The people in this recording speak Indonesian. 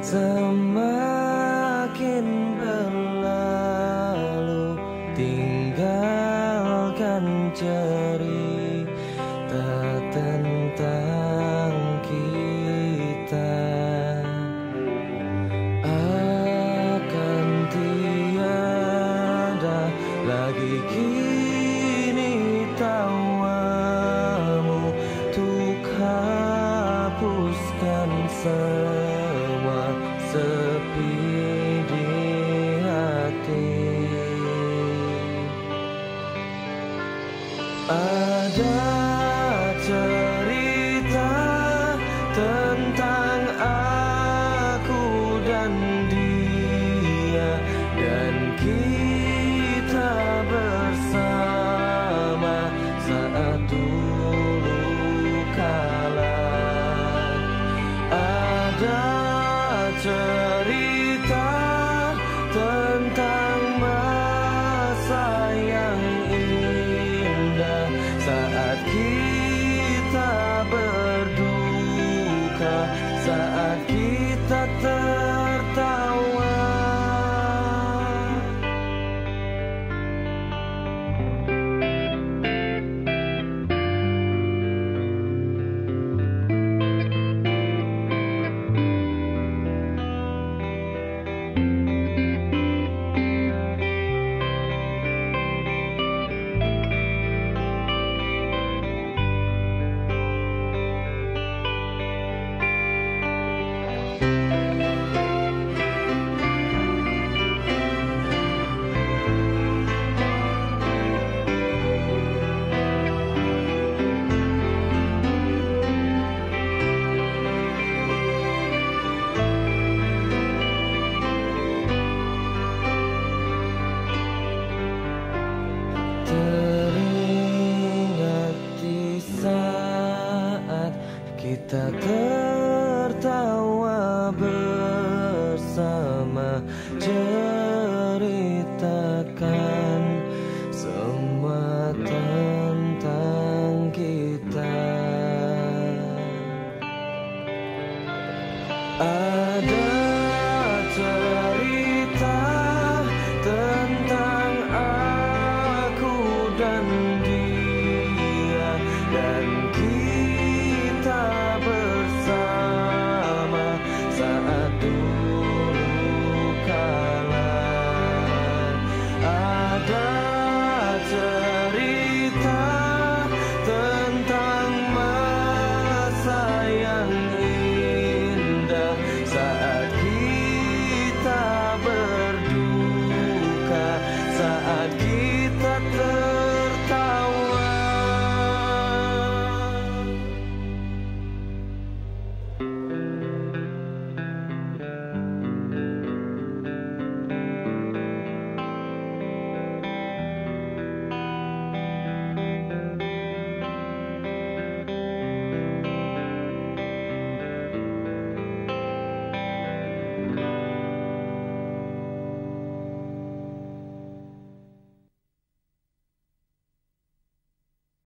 Semakin berlalu, tinggalkan cerita tentang kita. Akan tiada lagi kini tawamu untuk hapuskan semua sepi di hati. Ada cerita tentang aku dan dia, dan kita bersama saat dulu kala. Ada cerita tentang masa yang indah saat kita berduka, saat kita tertawa. Teringat di saat kita tertawa bersama, ceritakan semua tentang kita. Ada